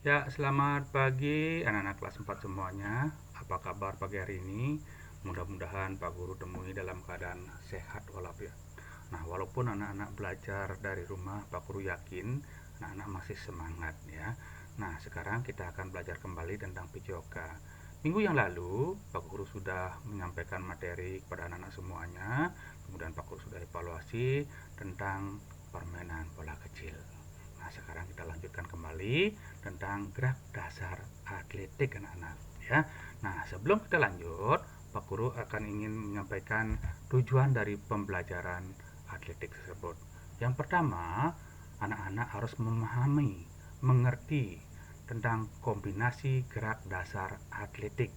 Ya, selamat pagi anak-anak kelas 4 semuanya. Apa kabar pagi hari ini? Mudah-mudahan Pak Guru temui dalam keadaan sehat walafiat. Nah, walaupun anak-anak belajar dari rumah, Pak Guru yakin anak-anak masih semangat ya. Nah, sekarang kita akan belajar kembali tentang PJOK. Minggu yang lalu, Pak Guru sudah menyampaikan materi kepada anak-anak semuanya. Kemudian Pak Guru sudah evaluasi tentang permainan bola kecil. Nah, sekarang kita lanjutkan kembali tentang gerak dasar atletik anak-anak ya. Nah, sebelum kita lanjut, Pak Guru akan ingin menyampaikan tujuan dari pembelajaran atletik tersebut. Yang pertama, anak-anak harus memahami, mengerti tentang kombinasi gerak dasar atletik.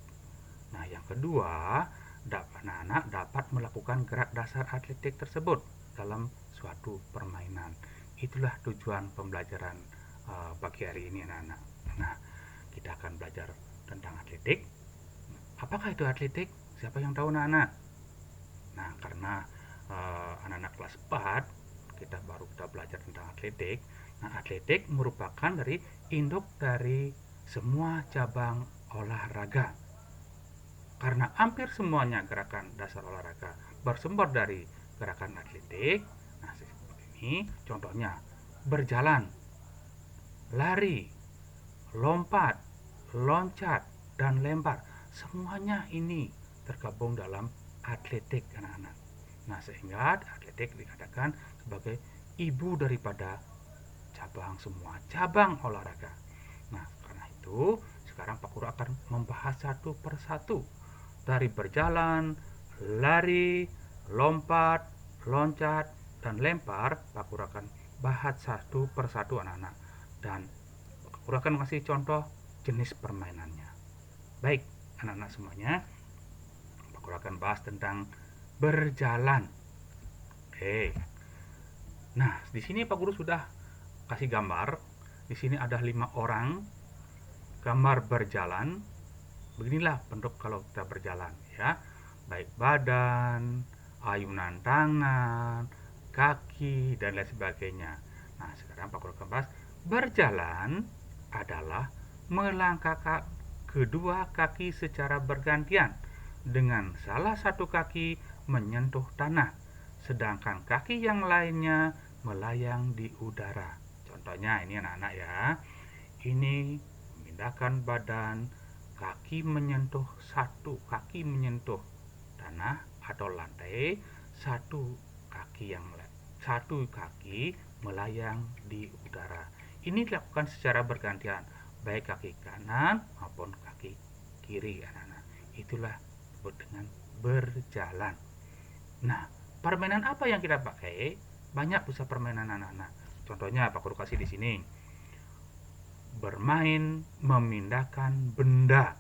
Nah, yang kedua, anak-anak dapat melakukan gerak dasar atletik tersebut dalam suatu permainan. Itulah tujuan pembelajaran pagi hari ini anak-anak. Nah, kita akan belajar tentang atletik. Apakah itu atletik? Siapa yang tahu anak-anak? Nah, karena anak-anak kelas 4 kita belajar tentang atletik. Nah, atletik merupakan dari induk dari semua cabang olahraga. Karena hampir semuanya gerakan dasar olahraga bersumber dari gerakan atletik. Nah, seperti ini contohnya: berjalan, lari, lompat, loncat, dan lempar. Semuanya ini tergabung dalam atletik anak-anak. Nah, sehingga atletik dikatakan sebagai ibu daripada semua cabang olahraga. Nah, karena itu sekarang Pak Guru akan membahas satu persatu. Dari berjalan, lari, lompat, loncat, dan lempar, Pak Guru akan bahas satu persatu anak-anak. Dan Pak Guru akan kasih contoh jenis permainannya. Baik, anak-anak semuanya, Pak Guru akan bahas tentang berjalan. Oke. Nah, di sini Pak Guru sudah kasih gambar. Di sini ada 5 orang gambar berjalan. Beginilah bentuk kalau kita berjalan ya. Baik badan, ayunan tangan, kaki, dan lain sebagainya. Nah, sekarang Pak Guru akan bahas berjalan adalah melangkahkan kedua kaki secara bergantian dengan salah satu kaki menyentuh tanah, sedangkan kaki yang lainnya melayang di udara. Contohnya ini anak-anak ya. Ini memindahkan badan, kaki menyentuh tanah atau lantai, satu kaki melayang di udara. Ini dilakukan secara bergantian, baik kaki kanan maupun kaki kiri anak-anak. Itulah disebut dengan berjalan. Nah, permainan apa yang kita pakai? Banyak bisa permainan anak-anak. Contohnya Pak Guru kasih di sini. Bermain memindahkan benda.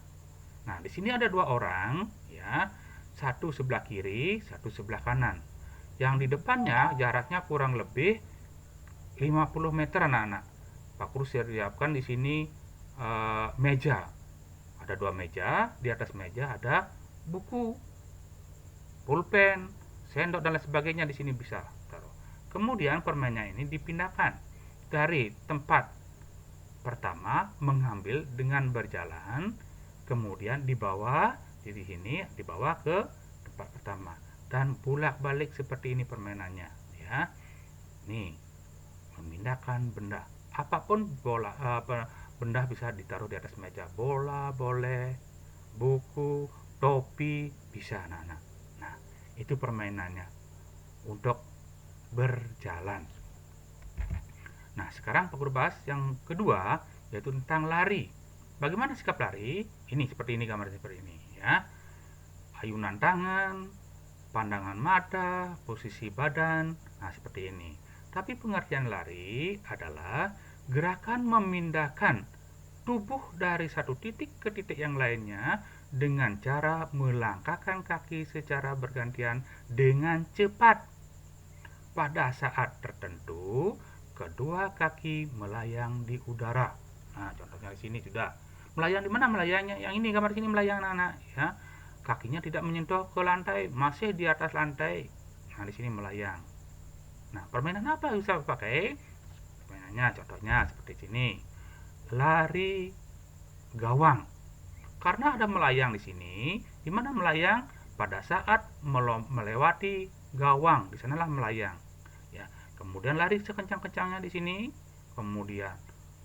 Nah, di sini ada 2 orang ya. Satu sebelah kiri, satu sebelah kanan. Yang di depannya jaraknya kurang lebih 50 meter anak-anak. Pak Guru siapkan di sini meja. Ada 2 meja, di atas meja ada buku, pulpen, sendok dan lain sebagainya di sini bisa taruh. Kemudian permainan ini dipindahkan dari tempat pertama mengambil dengan berjalan, kemudian dibawa di sini dibawa ke tempat pertama dan bolak-balik seperti ini permainannya ya. Nih, memindahkan benda. Apapun benda bisa ditaruh di atas meja. Bola boleh, buku, topi bisa anak-anak. Nah, itu permainannya untuk berjalan. Nah, sekarang Pak Guru bahas yang kedua, yaitu tentang lari. Bagaimana sikap lari? Ini seperti ini, gambar seperti ini ya. Ayunan tangan, pandangan mata, posisi badan, nah seperti ini. Tapi pengertian lari adalah gerakan memindahkan tubuh dari satu titik ke titik yang lainnya dengan cara melangkahkan kaki secara bergantian dengan cepat. Pada saat tertentu, kedua kaki melayang di udara. Nah, contohnya di sini sudah. Melayang di mana melayangnya? Yang ini gambar sini melayang anak-anak ya. Kakinya tidak menyentuh ke lantai, masih di atas lantai. Nah, di sini melayang. Nah, permainan apa bisa pakai? Permainannya contohnya seperti sini. lari gawang. Karena ada melayang di sini, di mana melayang pada saat melewati gawang, di sanalah melayang. Ya, kemudian lari sekencang-kencangnya di sini, kemudian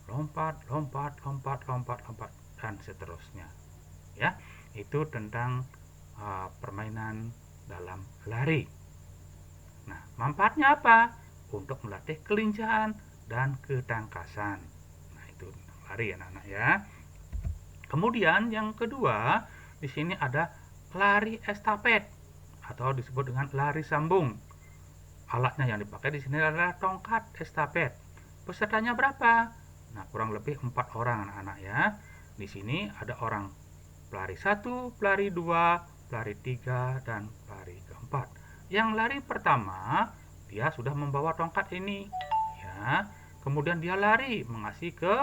lompat, lompat, lompat, lompat, lompat, dan seterusnya. Ya, itu tentang permainan dalam lari. Nah, manfaatnya apa? Untuk melatih kelincahan dan ketangkasan. Nah, itu lari anak-anak ya. Kemudian yang kedua, di sini ada lari estafet atau disebut dengan lari sambung. Alatnya yang dipakai di sini adalah tongkat estafet. Pesertanya berapa? Nah, kurang lebih 4 orang anak-anak ya. Di sini ada orang pelari 1, pelari 2, pelari 3, dan pelari keempat. Yang lari pertama, dia sudah membawa tongkat ini ya. Kemudian dia lari mengasih ke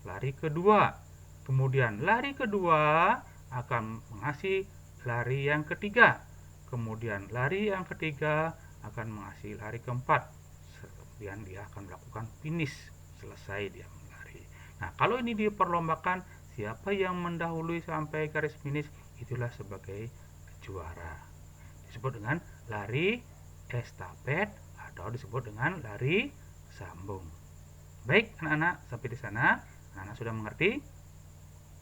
lari kedua. Kemudian lari kedua akan mengasih lari yang ketiga. Kemudian lari yang ketiga akan mengasih lari keempat. Kemudian dia akan melakukan finish, selesai dia melari. Nah, kalau ini diperlombakan, siapa yang mendahului sampai garis finish, itulah sebagai juara. Disebut dengan lari estafet atau disebut dengan lari sambung. Baik anak-anak, sampai di sana anak-anak sudah mengerti?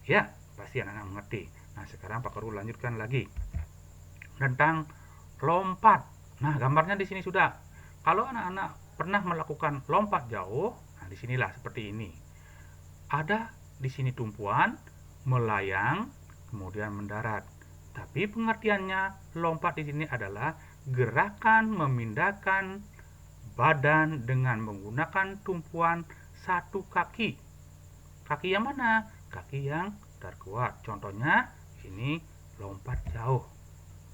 Ya, pasti anak-anak mengerti. Nah, sekarang Pak Guru lanjutkan lagi tentang lompat. Nah, gambarnya di sini sudah. Kalau anak-anak pernah melakukan lompat jauh, nah disinilah seperti ini. Ada di sini tumpuan, melayang, kemudian mendarat. Tapi pengertiannya lompat di sini adalah gerakan memindahkan badan dengan menggunakan tumpuan satu kaki. Kaki yang mana? Kaki yang terkuat. Contohnya ini lompat jauh.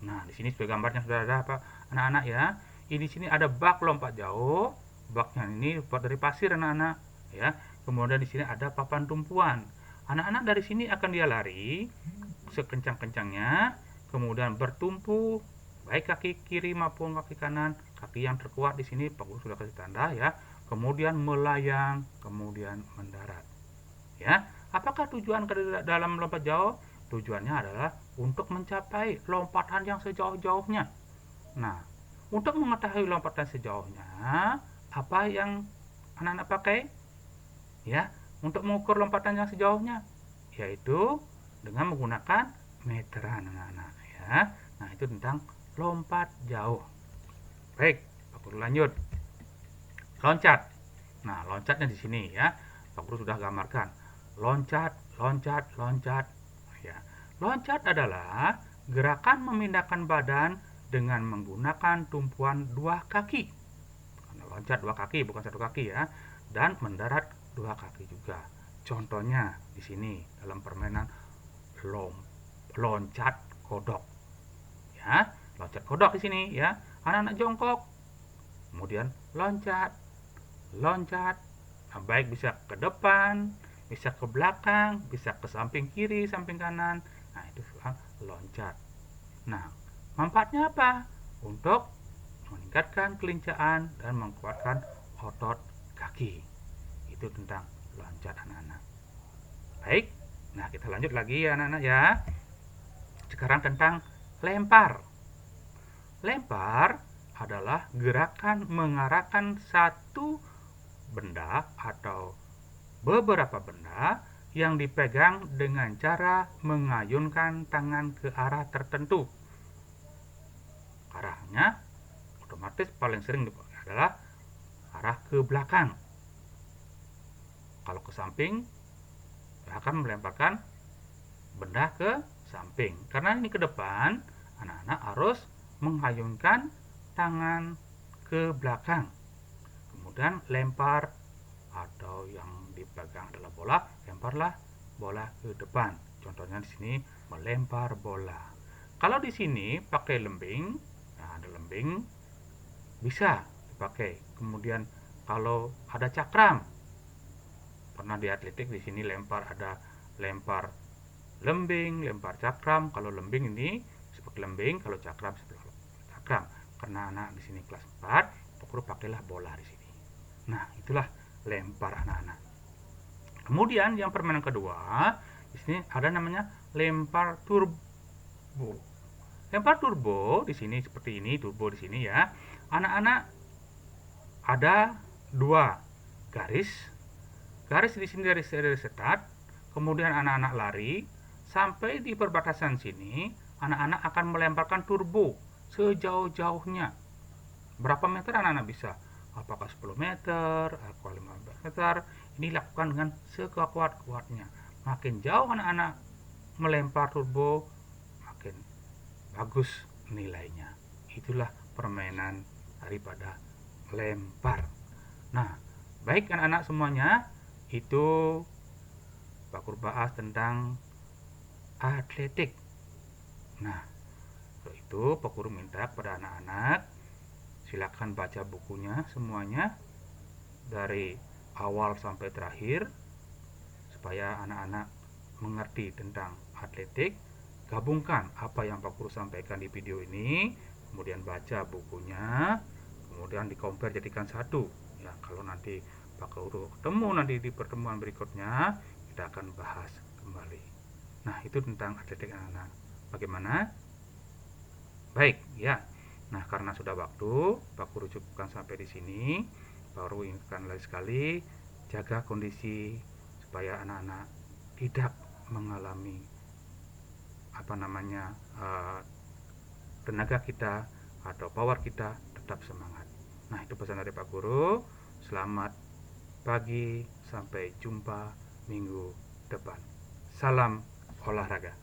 Nah, di sini sebagai gambarnya sudah ada apa anak-anak ya. Ini sini ada bak lompat jauh. Baknya ini buat dari pasir anak-anak ya. Kemudian di sini ada papan tumpuan. Anak-anak dari sini akan dia lari sekencang-kencangnya, kemudian bertumpu baik kaki kiri maupun kaki kanan. Kaki yang terkuat di sini Pak Guru sudah kasih tanda ya. Kemudian melayang, kemudian mendarat. Ya, apakah tujuan dalam lompat jauh? Tujuannya adalah untuk mencapai lompatan yang sejauh-jauhnya. Nah, untuk mengetahui lompatan sejauhnya, apa yang anak-anak pakai? Ya, untuk mengukur lompatan yang sejauhnya, yaitu dengan menggunakan meteran anak-anak ya. Nah, itu tentang lompat jauh. Baik, Pak Guru lanjut. Loncat. Nah, loncatnya di sini ya. Pak Guru sudah gambarkan. Loncat, loncat, loncat. Ya. Loncat adalah gerakan memindahkan badan dengan menggunakan tumpuan dua kaki. Loncat dua kaki, bukan satu kaki ya. Dan mendarat dua kaki juga. Contohnya di sini dalam permainan loncat kodok. Ya, loncat kodok di sini ya. Anak-anak jongkok. Kemudian loncat, loncat. Nah, baik bisa ke depan, bisa ke belakang, bisa ke samping kiri, samping kanan. Nah, itu loncat. Nah, manfaatnya apa? Untuk meningkatkan kelincahan dan menguatkan otot kaki. Itu tentang loncat anak-anak. Baik, nah kita lanjut lagi ya anak-anak ya. Sekarang tentang lempar. Lempar adalah gerakan mengarahkan satu benda atau beberapa benda yang dipegang dengan cara mengayunkan tangan ke arah tertentu. Arahnya otomatis paling sering adalah arah ke belakang. Kalau ke samping akan melemparkan benda ke samping. Karena ini ke depan, anak-anak harus mengayunkan tangan ke belakang. Kemudian lempar atau yang dipegang adalah bola, lemparlah bola ke depan. Contohnya di sini melempar bola. Kalau di sini pakai lembing, nah ada lembing bisa dipakai. Kemudian kalau ada cakram, pernah di atletik di sini lempar ada lempar lembing, lempar cakram. Kalau lembing ini seperti lembing, kalau cakram seperti cakram. Karena anak di sini kelas 4, Pak Guru pakailah bola di sini. Nah, itulah lempar anak-anak. Kemudian yang permainan kedua, di sini ada namanya lempar turbo. Lempar turbo di sini seperti ini, turbo di sini ya. Anak-anak ada dua garis. Garis di sini dari start, kemudian anak-anak lari sampai di perbatasan sini, anak-anak akan melemparkan turbo sejauh-jauhnya. Berapa meter anak-anak bisa? Apakah 10 meter, apakah 15 meter? Ini lakukan dengan sekuat-kuatnya. Makin jauh anak-anak melempar turbo, makin bagus nilainya. Itulah permainan daripada lempar. Nah, baik anak-anak semuanya, itu Pak Guru bahas tentang atletik. Nah, untuk itu Pak Guru minta kepada anak-anak silakan baca bukunya semuanya dari awal sampai terakhir supaya anak-anak mengerti tentang atletik. Gabungkan apa yang Pak Guru sampaikan di video ini, kemudian baca bukunya, kemudian di-compare jadikan satu. Ya, kalau nanti Pak Guru ketemu nanti di pertemuan berikutnya, kita akan bahas kembali. Nah, itu tentang atletik anak-anak. Bagaimana? Baik, ya. Nah, karena sudah waktu, Pak Guru cukupkan sampai di sini. Pak Guru ingatkan lagi sekali, jaga kondisi supaya anak-anak tidak mengalami tenaga kita atau power kita tetap semangat. Nah, itu pesan dari Pak Guru. Selamat pagi, sampai jumpa minggu depan. Salam olahraga.